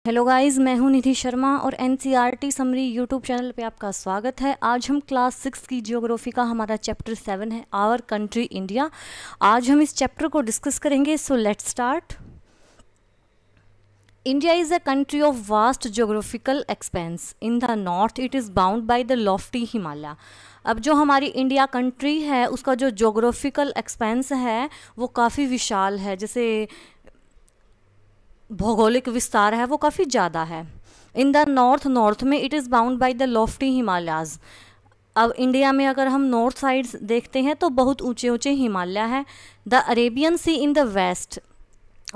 Hello guys, मैं हूं निधि शर्मा और एनसीईआरटी समरी यूट्यूब चैनल पे आपका स्वागत है। आज हम क्लास 6 की ज्योग्राफी का हमारा चैप्टर 7 है, आवर कंट्री इंडिया। आज हम इस चैप्टर को डिस्कस करेंगे। So let's start. India is a country of vast geographical expense. In the north it is bound by the Lofty Himalaya. अब जो हमारी इंडिया कंट्री है उसका जो ज्योग्राफिकल एक्सपेंस है वो काफ़ी विशाल है, जैसे भौगोलिक विस्तार है वो काफ़ी ज़्यादा है। इन द नॉर्थ में it is bound by the Lofty Himalayas. अब इंडिया में अगर हम नॉर्थ साइड देखते हैं तो बहुत ऊंचे ऊंचे हिमालय है। The Arabian sea in the west,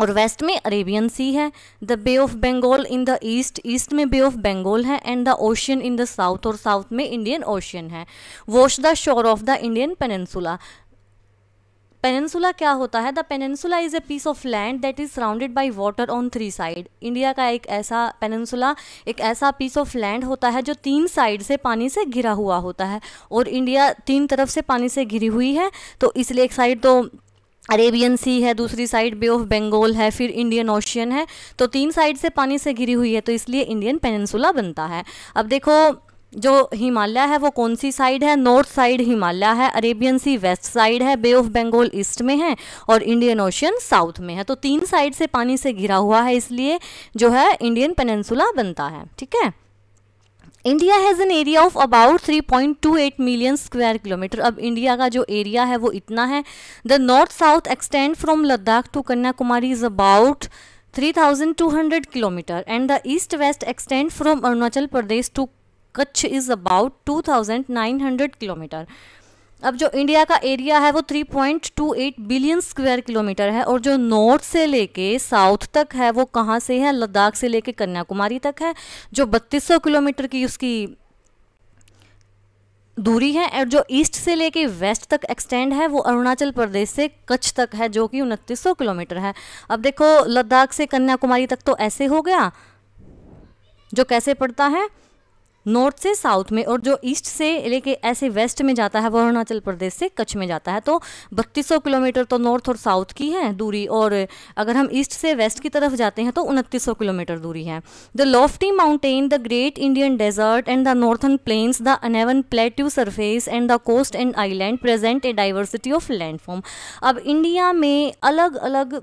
और वेस्ट में अरेबियन सी है। The bay of Bengal in the east, east में बे ऑफ बंगाल है। And the ocean in the south, और साउथ में इंडियन ओशियन है। Wash the shore of the Indian peninsula. Peninsula क्या होता है? The peninsula is a piece of land that is surrounded by water on 3 side. India का एक ऐसा peninsula, एक ऐसा पीस ऑफ लैंड होता है जो 3 साइड से पानी से घिरा हुआ होता है, और इंडिया 3 तरफ से पानी से घिरी हुई है। तो इसलिए एक साइड तो अरेबियन सी है, दूसरी साइड बे ऑफ बंगाल है, फिर इंडियन ओशियन है। तो 3 साइड से पानी से घिरी हुई है, तो इसलिए इंडियन पेनिनसुला बनता है। अब देखो, जो हिमालय है वो कौन सी साइड है? नॉर्थ साइड हिमालय है, अरेबियन सी वेस्ट साइड है, बे ऑफ बंगाल ईस्ट में है, और इंडियन ओशियन साउथ में है। तो 3 साइड से पानी से घिरा हुआ है, इसलिए जो है इंडियन पेनिनसुला बनता है। ठीक है। India has an area of about 3.28 million square kilometer. अब इंडिया का जो एरिया है वो इतना है। The north south extend from Ladakh to Kanyakumari is about 3200 kilometer, and the east west extend from Arunachal Pradesh to Kutch is about 2900 kilometer. अब जो इंडिया का एरिया है वो 3.28 बिलियन स्क्वायर किलोमीटर है, और जो नॉर्थ से लेके साउथ तक है वो कहाँ से है? लद्दाख से लेके कन्याकुमारी तक है, जो 3200 किलोमीटर की उसकी दूरी है। और जो ईस्ट से लेके वेस्ट तक एक्सटेंड है वो अरुणाचल प्रदेश से कच्छ तक है, जो कि 2900 किलोमीटर है। अब देखो, लद्दाख से कन्याकुमारी तक तो ऐसे हो गया, जो कैसे पड़ता है? नॉर्थ से साउथ में, और जो ईस्ट से लेके ऐसे वेस्ट में जाता है वो अरुणाचल प्रदेश से कच्छ में जाता है। तो 3200 किलोमीटर तो नॉर्थ और साउथ की है दूरी, और अगर हम ईस्ट से वेस्ट की तरफ जाते हैं तो 2900 किलोमीटर दूरी है। The lofty mountain, the great Indian desert and the northern plains, the uneven plateau surface and the coast and island present a diversity of landform. अब इंडिया में अलग अलग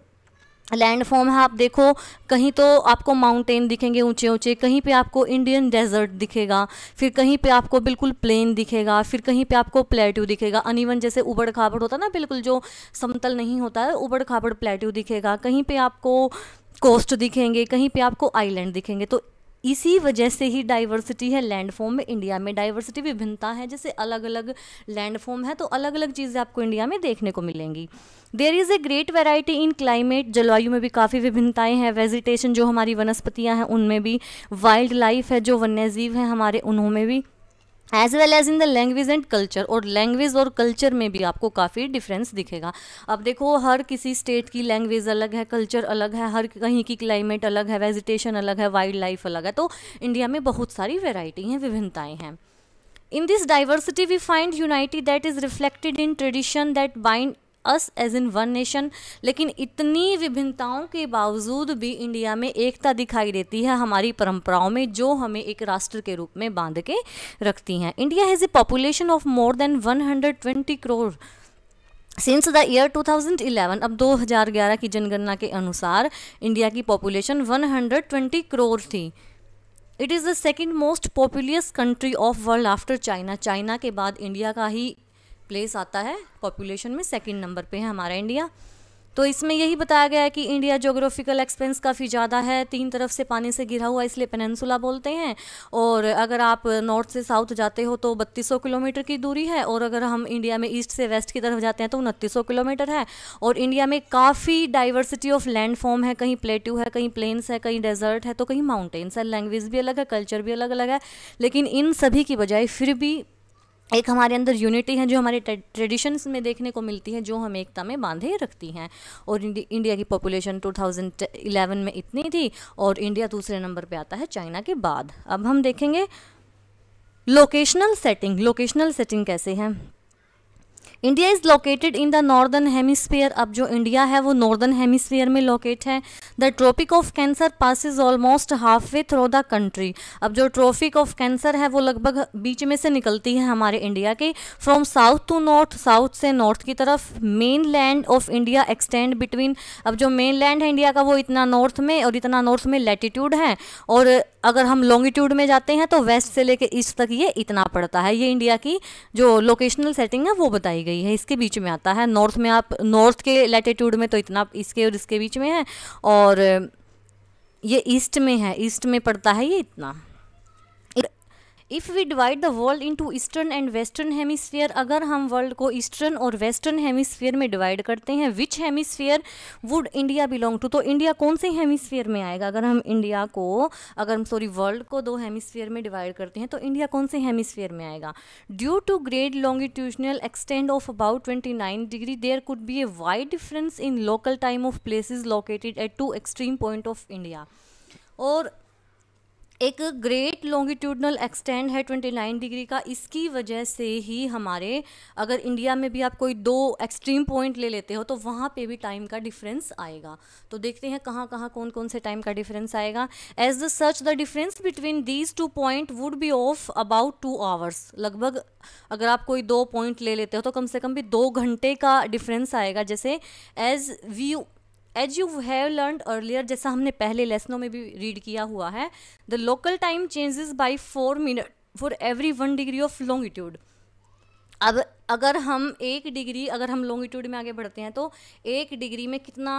लैंड फॉर्म है। आप देखो, कहीं तो आपको माउंटेन दिखेंगे ऊंचे ऊंचे, कहीं पे आपको इंडियन डेजर्ट दिखेगा, फिर कहीं पे आपको बिल्कुल प्लेन दिखेगा, फिर कहीं पे आपको प्लेट्यू दिखेगा। अनइवन जैसे उबड़ खाबड़ होता है ना, बिल्कुल जो समतल नहीं होता है, उबड़ खाबड़ प्लेट्यू दिखेगा। कहीं पे आपको कोस्ट दिखेंगे, कहीं पे आपको आइलैंड दिखेंगे। तो इसी वजह से ही डाइवर्सिटी है लैंडफॉर्म में। इंडिया में डाइवर्सिटी, विभिन्नता है, जैसे अलग अलग लैंडफॉर्म है तो अलग अलग चीज़ें आपको इंडिया में देखने को मिलेंगी। There is a great variety in climate, जलवायु में भी काफ़ी विभिन्नताएं हैं। वेजिटेशन, जो हमारी वनस्पतियां हैं उनमें भी, वाइल्ड लाइफ है, जो वन्यजीव हैं हमारे, उनमें भी, as well as in the language and culture. और लैंग्वेज और कल्चर में भी आपको काफ़ी डिफरेंस दिखेगा। अब देखो, हर किसी स्टेट की लैंग्वेज अलग है, कल्चर अलग है, हर कहीं की क्लाइमेट अलग है, वेजिटेशन अलग है, वाइल्ड लाइफ अलग है। तो इंडिया में बहुत सारी वेराइटी हैं, विभिन्नताएं हैं। In this diversity we find unity that is reflected in tradition that bind us as in one nation. लेकिन इतनी विभिन्नताओं के बावजूद भी इंडिया में एकता दिखाई देती है हमारी परंपराओं में, जो हमें एक राष्ट्र के रूप में बांध के रखती हैं। India has a population of more than 120 crore since the year 2011। अब 2011 की जनगणना के अनुसार इंडिया की पॉपुलेशन 120 करोड़ थी। It is the second most populous country of world after China. China के बाद इंडिया का ही प्लेस आता है पॉपुलेशन में, सेकंड नंबर पे है हमारा इंडिया। तो इसमें यही बताया गया है कि इंडिया ज्योग्राफिकल एक्सपेंस काफ़ी ज़्यादा है, 3 तरफ से पानी से घिरा हुआ, इसलिए पेनिनसुला बोलते हैं। और अगर आप नॉर्थ से साउथ जाते हो तो 3200 किलोमीटर की दूरी है, और अगर हम इंडिया में ईस्ट से वेस्ट की तरफ जाते हैं तो 2900 किलोमीटर है। और इंडिया में काफ़ी डाइवर्सिटी ऑफ लैंड फॉर्म है, कहीं प्लेट्यू है, कहीं प्लेन्स है, कहीं डेजर्ट है, तो कहीं माउंटेन्स है। लैंग्वेज भी अलग है, कल्चर भी अलग अलग है, लेकिन इन सभी की बजाय फिर भी एक हमारे अंदर यूनिटी है, जो हमारे ट्रेडिशंस में देखने को मिलती है, जो हमें एकता में बांधे रखती हैं। और इंडिया की पॉपुलेशन 2011 में इतनी थी, और इंडिया दूसरे नंबर पे आता है चाइना के बाद। अब हम देखेंगे लोकेशनल सेटिंग। लोकेशनल सेटिंग कैसे है? India is located in the northern hemisphere. अब जो इंडिया है वो नॉर्दर्न हेमिस्फीयर में लोकेट है। The tropic of cancer passes almost half way through the country. अब जो ट्रॉपिक ऑफ कैंसर है वो लगभग बीच में से निकलती है हमारे इंडिया के। From south to north, south से नॉर्थ की तरफ। Mainland of India extend between. अब जो मेन लैंड है इंडिया का वो इतना नॉर्थ में और इतना नॉर्थ में लैटिट्यूड है, और अगर हम लॉन्गिट्यूड में जाते हैं तो वेस्ट से लेके ईस्ट तक ये इतना पड़ता है। ये इंडिया की जो लोकेशनल सेटिंग है वो बताई गई है, इसके बीच में आता है। नॉर्थ में आप नॉर्थ के लैटिट्यूड में तो इतना इसके और इसके बीच में है, और ये ईस्ट में है, ईस्ट में पड़ता है ये इतना। If we divide the world into eastern and western hemisphere, अगर हम वर्ल्ड को ईस्टर्न और वेस्टर्न हेमिस्फीयर में डिवाइड करते हैं, which hemisphere would India belong to, तो इंडिया कौन से हेमिस्फीयर में आएगा? अगर हम इंडिया को, अगर हम वर्ल्ड को दो हेमिस्फीयर में डिवाइड करते हैं तो इंडिया कौन से हेमिस्फीयर में आएगा? Due to great longitudinal extent of about 29 degree there could be a wide difference in local time of places located at two extreme point of India. और एक ग्रेट लॉन्गिट्यूडनल एक्सटेंड है 29 degree का, इसकी वजह से ही हमारे, अगर इंडिया में भी आप कोई दो एक्सट्रीम पॉइंट ले लेते हो तो वहाँ पे भी टाइम का डिफरेंस आएगा। तो देखते हैं कहाँ कहाँ कौन कौन से टाइम का डिफरेंस आएगा। As the such the difference between these two point would be of about 2 hours. लगभग अगर आप कोई दो पॉइंट ले लेते हो तो कम से कम भी 2 घंटे का डिफरेंस आएगा। जैसे as you have learned earlier, जैसा हमने पहले लेसनों में भी रीड किया हुआ है, the local time changes by 4 minute for every 1 degree of longitude. अब अगर हम 1 डिग्री, अगर हम लॉन्गिट्यूड में आगे बढ़ते हैं तो 1 डिग्री में कितना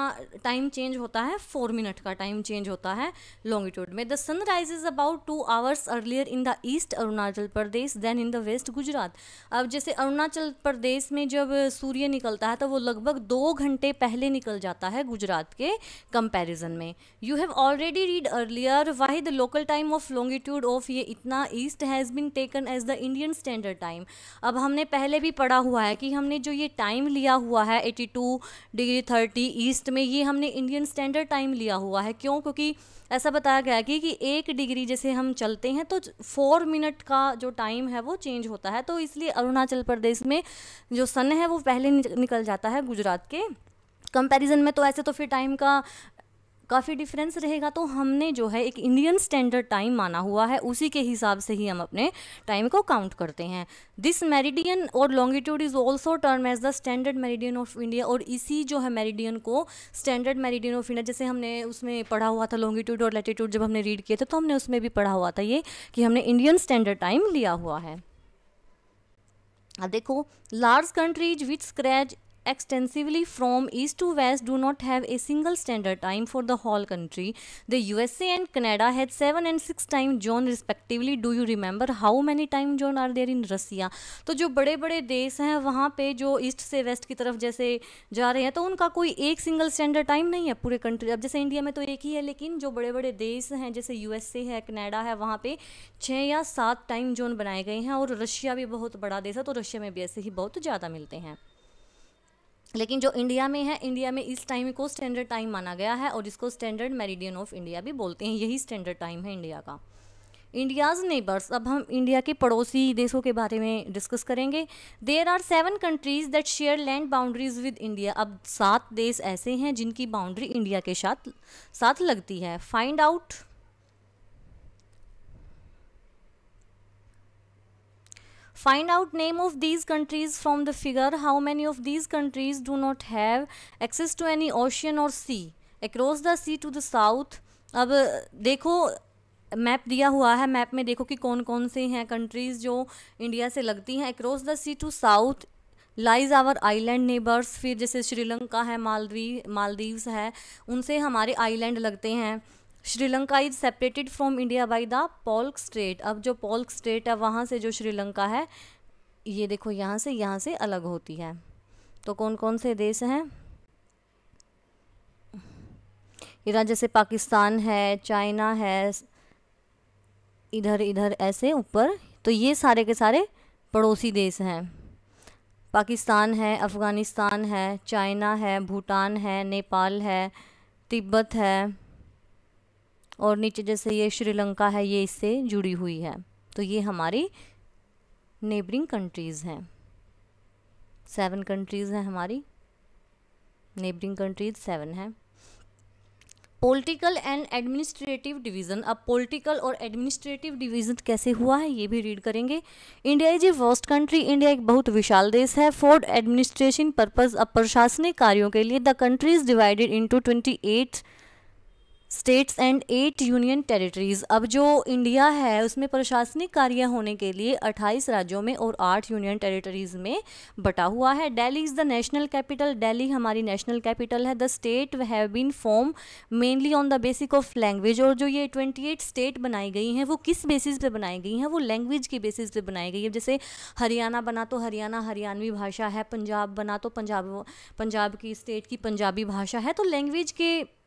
टाइम चेंज होता है? 4 मिनट का टाइम चेंज होता है लॉन्गिट्यूड में। The sun rises about 2 hours earlier in the east Arunachal Pradesh then in the west Gujarat. अब जैसे अरुणाचल प्रदेश में जब सूर्य निकलता है तो वो लगभग 2 घंटे पहले निकल जाता है गुजरात के कंपैरिजन में। You have already read earlier why the local time of longitude of ये इतना east has been taken as the Indian standard time. अब हमने पहले भी पढ़ा हुआ है कि हमने जो ये टाइम लिया हुआ है 82 डिग्री 30 ईस्ट में, ये हमने इंडियन स्टैंडर्ड टाइम लिया हुआ है। क्यों? क्योंकि ऐसा बताया गया कि 1 डिग्री जैसे हम चलते हैं तो 4 मिनट का जो टाइम है वो चेंज होता है। तो इसलिए अरुणाचल प्रदेश में जो सन है वो पहले निकल जाता है गुजरात के कंपैरिजन में। तो ऐसे तो फिर टाइम का काफ़ी डिफरेंस रहेगा। तो हमने जो है एक इंडियन स्टैंडर्ड टाइम माना हुआ है, उसी के हिसाब से ही हम अपने टाइम को काउंट करते हैं। दिस मेरिडियन और longitude is also term as the standard meridian of India. और इसी जो है मेरिडियन को स्टैंडर्ड मेरिडियन ऑफ इंडिया, जैसे हमने उसमें पढ़ा हुआ था लॉन्गिट्यूड और लैटिट्यूड, जब हमने रीड किए थे तो हमने उसमें भी पढ़ा हुआ था ये कि हमने इंडियन स्टैंडर्ड टाइम लिया हुआ है। अब देखो, large countries which scratch extensively from east to west do not have a single standard time for the whole country. The USA and Canada had 7 and 6 time zone respectively. Do you remember how many time zone are there in Russia? तो जो बड़े बड़े देश हैं वहाँ पे जो east से वेस्ट की तरफ जैसे जा रहे हैं तो उनका कोई एक सिंगल स्टैंडर्ड टाइम नहीं है पूरे कंट्री। अब जैसे इंडिया में तो एक ही है, लेकिन जो बड़े बड़े देश हैं जैसे USA है, कनाडा है, वहाँ पे 6 या 7 टाइम जोन बनाए गए हैं। और रशिया भी बहुत बड़ा देश है तो रशिया में भी ऐसे ही बहुत ज़्यादा मिलते हैं। लेकिन जो इंडिया में है, इंडिया में इस टाइम को स्टैंडर्ड टाइम माना गया है और इसको स्टैंडर्ड मेरिडियन ऑफ इंडिया भी बोलते हैं। यही स्टैंडर्ड टाइम है इंडिया का। इंडियाज़ नेबर्स, अब हम इंडिया के पड़ोसी देशों के बारे में डिस्कस करेंगे। There are 7 countries that share land boundaries with India. अब 7 देश ऐसे हैं जिनकी बाउंड्री इंडिया के साथ लगती है। Find out Find out name of these countries from the figure. How many of these countries do not have access to any ocean or sea? Across the sea to the south. अब देखो map दिया हुआ है, map में देखो कि कौन कौन से हैं कंट्रीज़ जो इंडिया से लगती हैं। Across the sea to south lies our island neighbours. फिर जैसे श्रीलंका है, मालदीव्स है, उनसे हमारे आइलैंड लगते हैं। Sri Lanka is separated from India by the पोल्क straight. अब जो पोल्क स्ट्रेट है वहाँ से जो श्रीलंका है, ये देखो यहाँ से अलग होती है। तो कौन कौन से देश हैं इधर? जैसे पाकिस्तान है, चाइना है, इधर ऐसे ऊपर। तो ये सारे के सारे पड़ोसी देश हैं। पाकिस्तान है, अफ़गानिस्तान है, चाइना है, भूटान है, नेपाल है, तिब्बत है, और नीचे जैसे ये श्रीलंका है, ये इससे जुड़ी हुई है। तो ये हमारी नेबरिंग कंट्रीज़ हैं। 7 कंट्रीज़ हैं हमारी, नेबरिंग कंट्रीज 7 हैं। पॉलिटिकल एंड एडमिनिस्ट्रेटिव डिवीज़न, अब पॉलिटिकल और एडमिनिस्ट्रेटिव डिवीज़न कैसे हुआ है ये भी रीड करेंगे। India is a vast country, India एक बहुत विशाल देश है। फॉर एडमिनिस्ट्रेशन पर्पज़, अब प्रशासनिक कार्यों के लिए the country is divided into 28 states and 8 union territories. अब जो इंडिया है उसमें प्रशासनिक कार्य होने के लिए 28 राज्यों में और 8 यूनियन टेरिटरीज में बटा हुआ है। Delhi is the national capital, Delhi हमारी नेशनल कैपिटल है। The state have been form mainly on the basic of language, और जो ये 28 स्टेट बनाई गई हैं वो किस बेसिस पे बनाई गई हैं, वो लैंग्वेज की बेसिस पे बनाई गई है। जैसे हरियाणा बना तो हरियाणा हरियाणवी भाषा है, पंजाब बना तो पंजाब की स्टेट की पंजाबी भाषा है, तो लैंग्वेज के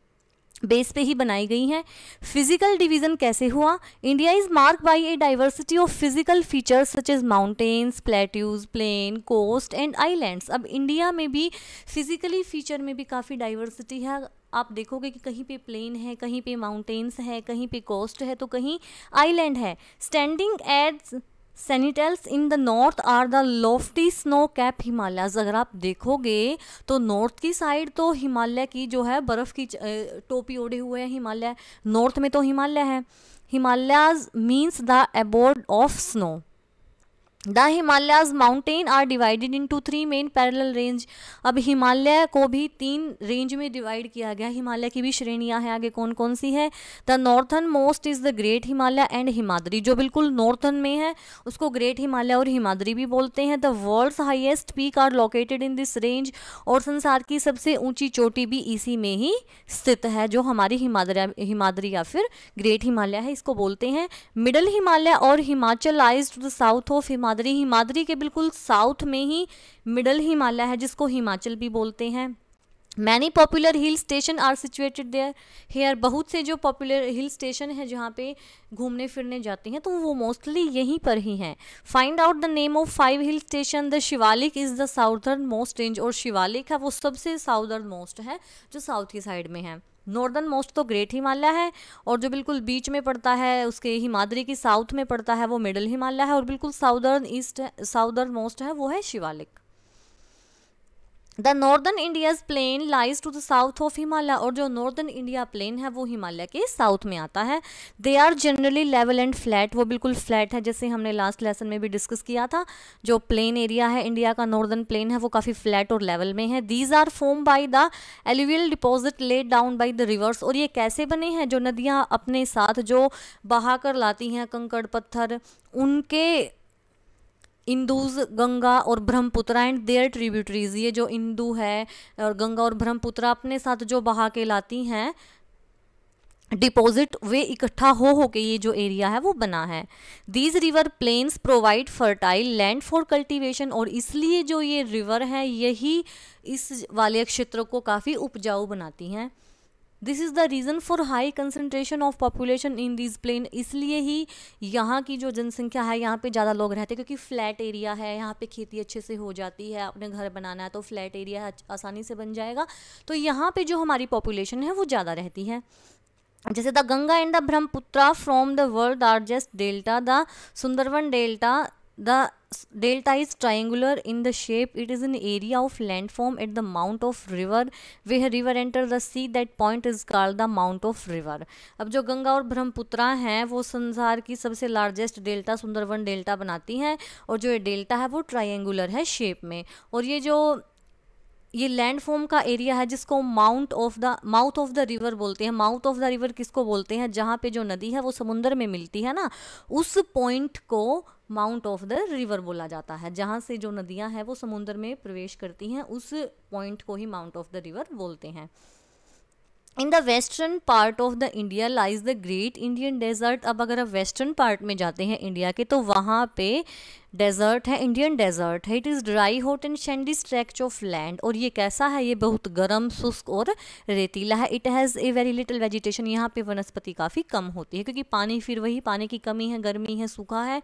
बेस पे ही बनाई गई हैं। फिजिकल डिवीज़न कैसे हुआ? India is mark by a diversity of physical features such as mountains, plateaus, plain, coast and islands. अब इंडिया में भी फिजिकली फीचर में भी काफ़ी डाइवर्सिटी है। आप देखोगे कि कहीं पे प्लेन है, कहीं पे माउंटेन्स है, कहीं पे कोस्ट है, तो कहीं आइलैंड है। Standing as sentinels in the north are the lofty snow cap Himalayas. अगर आप देखोगे तो नॉर्थ की साइड तो हिमालय की जो है बर्फ़ की टोपी ओढ़े हुए हैं हिमालय, नॉर्थ में तो हिमालय है। Himalayas means the abode of snow. The Himalayas mountain are divided into 3 main parallel range. अब हिमालय को भी 3 रेंज में डिवाइड किया गया। हिमालय की भी श्रेणियां हैं, आगे कौन कौन सी है? The northern most is the great Himalaya and Himadri, जो बिल्कुल नॉर्थन में है उसको ग्रेट हिमालय और हिमाद्री भी बोलते हैं। The world's highest peak are located in this range, और संसार की सबसे ऊंची चोटी भी इसी में ही स्थित है, जो हमारी हिमाद्री या फिर ग्रेट हिमालय है, इसको बोलते हैं। मिडल हिमालय और Himachal lies to the south of Himadri, Himadri के बिल्कुल साउथ में ही मिडल हिमालय है, जिसको हिमाचल भी बोलते हैं। Many popular hill station are situated there here, बहुत से जो पॉपुलर हिल स्टेशन है जहाँ पे घूमने फिरने जाते हैं तो वो मोस्टली यहीं पर ही हैं। Find out the name of 5 hill station. The Shivalik is the southern most range, और शिवालिक है वो सबसे साउदर्न मोस्ट है जो साउथ की साइड में है। नॉर्दर्न मोस्ट तो ग्रेट हिमालय है, और जो बिल्कुल बीच में पड़ता है उसके हिमाद्री की साउथ में पड़ता है वो मिडल हिमालय है, और बिल्कुल साउदर्न मोस्ट है वो है Shivalik. The northern India's plain lies to the south of Himalaya, और जो नॉर्दर्न इंडिया प्लेन है वो हिमालय के साउथ में आता है। They are generally level and flat, वो बिल्कुल फ्लैट है, जैसे हमने लास्ट लेसन में भी डिस्कस किया था। जो प्लेन एरिया है इंडिया का नॉर्दर्न प्लेन है वो काफ़ी फ्लैट और लेवल में है। These are form by the alluvial deposit laid down by the rivers, और ये कैसे बने हैं? जो नदियाँ अपने साथ जो बहा कर लाती हैं कंकड़ पत्थर, उनके इंदूज, गंगा और ब्रह्मपुत्रा एंड देयर ट्रिब्यूटरीज, ये जो इंदू है और गंगा और ब्रह्मपुत्रा अपने साथ जो बहा के लाती हैं डिपॉजिट, वे इकट्ठा हो के ये जो एरिया है वो बना है। These river plains provide fertile land for cultivation, और इसलिए जो ये रिवर है यही इस वाले क्षेत्र को काफ़ी उपजाऊ बनाती हैं। This is the reason for high concentration of population in this plain, इसलिए ही यहाँ की जो जनसंख्या है यहाँ पे ज़्यादा लोग रहते हैं, क्योंकि फ्लैट एरिया है, यहाँ पे खेती अच्छे से हो जाती है। अपने घर बनाना है तो फ्लैट एरिया आसानी से बन जाएगा, तो यहाँ पे जो हमारी पॉपुलेशन है वो ज़्यादा रहती है। जैसे the Ganga and the Brahmaputra from the world largest delta, the Sundarban delta, the delta is triangular in the shape. It is an area of landform at the mouth of river where river enter the sea. That point is called the mouth of river. अब जो गंगा और ब्रह्मपुत्रा हैं वो संसार की सबसे largest delta Sundarban delta बनाती हैं, और जो ये डेल्टा है वो ट्रायंगुलर है शेप में, और ये लैंड फॉर्म का एरिया है जिसको माउथ ऑफ द रिवर बोलते हैं। माउथ ऑफ द रिवर किसको बोलते हैं? जहाँ पे जो नदी है वो समुद्र में मिलती है ना, उस पॉइंट को माउंट ऑफ द रिवर बोला जाता है। जहाँ से जो नदियाँ हैं वो समुद्र में प्रवेश करती हैं उस पॉइंट को ही माउंट ऑफ द रिवर बोलते हैं। In the western part of the India lies the great Indian desert. अब अगर आप वेस्टर्न पार्ट में जाते हैं इंडिया के तो वहाँ पे डेजर्ट है, इंडियन डेजर्ट है। It is dry hot and Sandy stretch of land, और ये कैसा है? ये बहुत गर्म, शुष्क और रेतीला है। It has a very little vegetation, यहाँ पे वनस्पति काफ़ी कम होती है, क्योंकि पानी फिर वही पानी की कमी है, गर्मी है, सूखा है।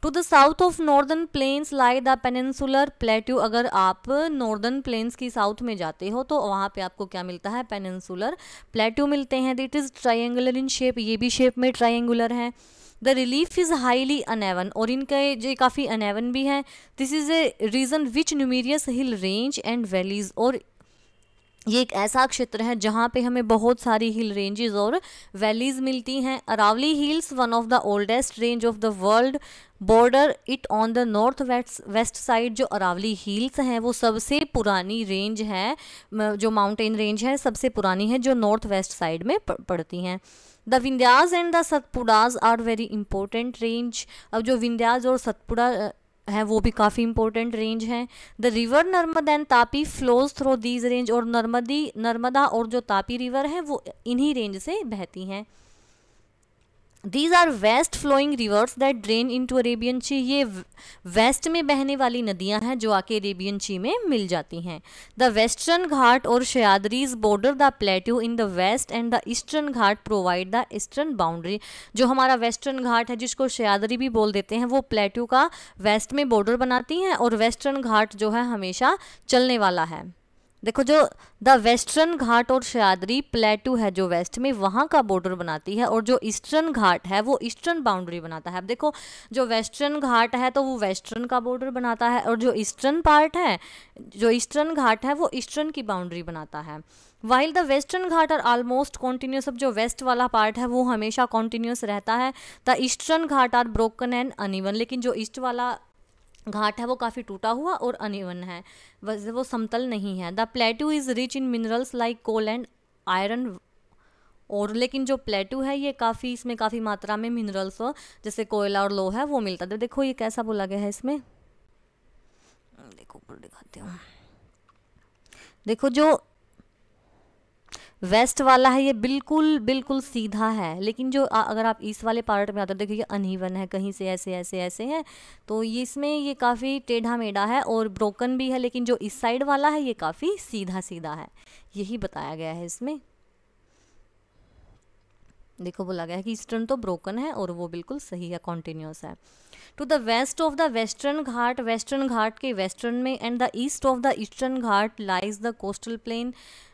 To the south of northern plains lie the peninsular plateau. अगर आप नॉर्दर्न प्लेन्स की साउथ में जाते हो तो वहाँ पे आपको क्या मिलता है? पेनिनसुलर प्लेट्यू मिलते हैं। It is triangular in shape, ये भी शेप में ट्रायंगुलर है। The relief is highly uneven, और इनके जो काफ़ी अनएवन भी हैं। This is a region which numerous hill range and valleys, और ये एक ऐसा क्षेत्र है जहाँ पे हमें बहुत सारी हिल रेंजेस और वैलीज मिलती हैं। Aravali hills, one of the oldest range of the world, border it on the north west side. जो अरावली हिल्स हैं वो सबसे पुरानी रेंज है, जो माउंटेन रेंज है सबसे पुरानी है जो नॉर्थ वेस्ट साइड में पड़ती हैं। The Vindhyas and the Satpuras are very important range. अब जो विंध्यास और सतपुड़ा है वो भी काफ़ी इंपॉर्टेंट रेंज हैं। The river Narmada and Tapi flows through these range, और नर्मदा और जो तापी रिवर है वो इन्हीं रेंज से बहती हैं। These are west flowing rivers that drain into Arabian sea, ये वेस्ट में बहने वाली नदियां हैं जो आके अरेबियन सी में मिल जाती हैं। द वेस्टर्न घाट और Sahyadris border the plateau in the west and the eastern घाट प्रोवाइड द ईस्टर्न बाउंड्री। जो हमारा वेस्टर्न घाट है जिसको सह्याद्री भी बोल देते हैं, वो प्लेट्यू का वेस्ट में बॉर्डर बनाती हैं, और वेस्टर्न घाट जो है हमेशा चलने वाला है। देखो जो द वेस्टर्न घाट और सह्याद्री प्लेटू है जो वेस्ट में वहाँ का बॉर्डर बनाती है, और जो ईस्टर्न घाट है वो ईस्टर्न बाउंड्री बनाता है। अब देखो जो वेस्टर्न घाट है तो वो वेस्टर्न का बॉर्डर बनाता है, और जो ईस्टर्न पार्ट है, जो ईस्टर्न घाट है वो ईस्टर्न की बाउंड्री बनाता है। वाइल द वेस्टर्न घाट आर ऑलमोस्ट कॉन्टिन्यूस, अब जो वेस्ट वाला पार्ट है वो हमेशा कॉन्टिन्यूस रहता है। The eastern Ghat are broken and uneven, लेकिन जो ईस्ट वाला घाट है वो काफ़ी टूटा हुआ और अनइवन है, वो समतल नहीं है। The plateau is rich in minerals like coal and iron, और लेकिन जो प्लेटू है ये काफ़ी, इसमें काफ़ी मात्रा में मिनरल्स हो जैसे कोयला और लोहा है वो मिलता है। तो देखो ये कैसा बोला गया है इसमें, देखो ऊपर दिखाते हूँ। देखो जो वेस्ट वाला है ये बिल्कुल बिल्कुल सीधा है, लेकिन जो अगर आप ईस्ट वाले पार्ट में आते हो देखिए ये अनइवन है, कहीं से ऐसे ऐसे ऐसे है, तो ये इसमें ये काफ़ी टेढ़ा मेढ़ा है और ब्रोकन भी है। लेकिन जो इस साइड वाला है ये काफ़ी सीधा सीधा है, यही बताया गया है इसमें। देखो बोला गया है कि ईस्टर्न तो ब्रोकन है और वो बिल्कुल सही है, कॉन्टिन्यूस है। To the west of the western Ghat, western Ghat के वेस्टर्न में, and the east of the eastern Ghat lies the coastal plain.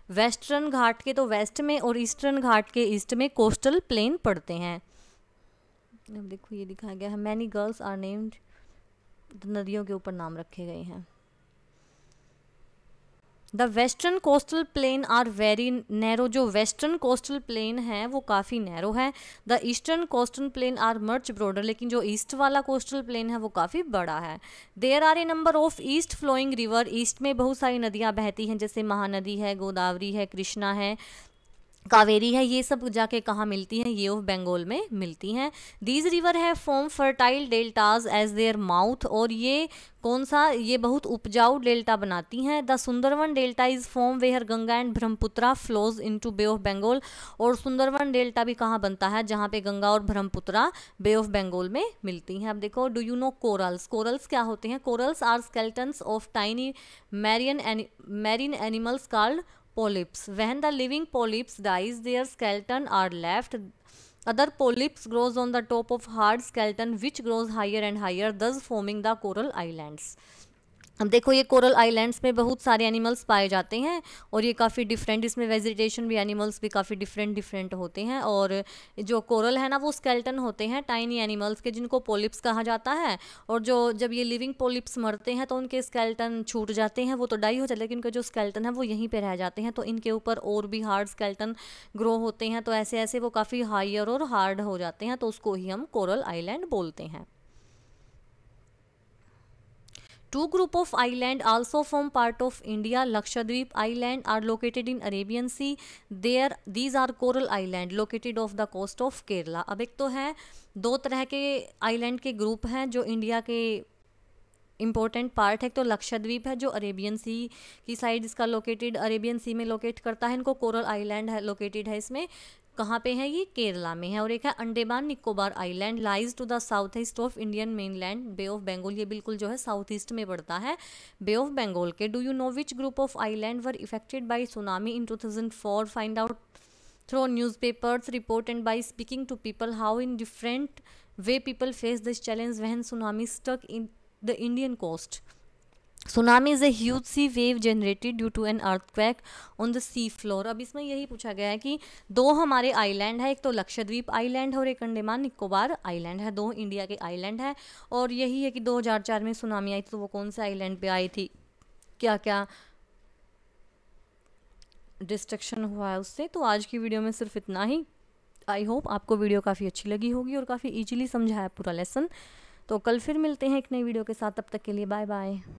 Western Ghat के तो वेस्ट में और ईस्टर्न घाट के ईस्ट में कोस्टल प्लेन पड़ते हैं। अब देखो ये दिखाया गया है, मैनी गर्ल्स आर नेम्ड, नदियों के ऊपर नाम रखे गए हैं। The western coastal plain are very narrow, जो वेस्टर्न कोस्टल प्लेन है वो काफ़ी नैरो है। The eastern coastal plain are much broader, लेकिन जो ईस्ट वाला कोस्टल प्लेन है वो काफ़ी बड़ा है। There are a number of east flowing river, east में बहुत सारी नदियाँ बहती हैं जैसे महानदी है, गोदावरी है, कृष्णा है, कावेरी है। ये सब जाके कहाँ मिलती हैं, ये ऑफ बंगाल में मिलती हैं। दीज रिवर है form fertile deltas as their mouth, और ये कौन सा, ये बहुत उपजाऊ डेल्टा बनाती हैं। The Sundarban delta is form where Ganga and Brahmaputra flows into bay of Bengal, और सुंदरवन डेल्टा भी कहाँ बनता है, जहाँ पे गंगा और ब्रह्मपुत्रा बे ऑफ बंगाल में मिलती हैं। अब देखो, do you know corals, corals क्या होते हैं? Corals are skeletons of tiny marine animals called polyps. When the living polyps dies, their skeleton are left. Other polyps grows on the top of hard skeleton which grows higher and higher, thus forming the coral islands. अब देखो ये coral islands में बहुत सारे animals पाए जाते हैं और ये काफ़ी डिफरेंट, इसमें वेजिटेशन भी, एनिमल्स भी काफ़ी डिफरेंट होते हैं। और जो कोरल है ना वो स्केलेटन होते हैं टाइनी एनिमल्स के, जिनको पोलिप्स कहा जाता है। और जो जब ये लिविंग पोलिप्स मरते हैं तो उनके स्केलेटन छूट जाते हैं, वो तो डाई हो जाते हैं, लेकिन उनके जो स्केलेटन है वो यहीं पर रह जाते हैं, तो इनके ऊपर और भी हार्ड स्केलेटन ग्रो होते हैं। तो ऐसे ऐसे वो काफ़ी हायर और हार्ड हो जाते हैं, तो उसको ही हम कोरल आइलैंड बोलते हैं। Two group of island also form part of India. Lakshadweep Island are located in Arabian Sea. These are coral island located off the coast of Kerala. अब एक तो है, दो तरह के आइलैंड के ग्रुप हैं जो इंडिया के इम्पोर्टेंट पार्ट है। तो लक्षद्वीप है जो अरेबियन सी की साइड इसका लोकेटेड, अरेबियन सी में लोकेट करता है, इनको कोरल आइलैंड है लोकेटेड है। इसमें कहाँ पे है, ये केरला में है। और एक है Andaman Nicobar island, lies to the south east of Indian mainland, bay of Bengal, ये बिल्कुल जो है साउथ ईस्ट में पड़ता है बे ऑफ बंगाल के। Do you know which group of island were affected by tsunami in 2004? Find out through newspapers report and by speaking to people how in different way people face this challenge when tsunami struck in the Indian coast. Tsunami is a huge sea wave generated due to an earthquake on the sea floor. अब इसमें यही पूछा गया है कि दो हमारे island है, एक तो लक्षद्वीप आइलैंड है और एक अंडमान निकोबार आइलैंड है, दो इंडिया के आइलैंड है। और यही है कि 2004 में सुनामी आई थी तो वो कौन से आइलैंड पे आई थी, क्या क्या डिस्ट्रक्शन हुआ है उससे। तो आज की वीडियो में सिर्फ इतना ही। आई होप आपको वीडियो काफ़ी अच्छी लगी होगी और काफ़ी ईजिली समझा है पूरा लेसन। तो कल फिर मिलते हैं एक नई वीडियो के साथ, तब तक के लिए बाय बाय।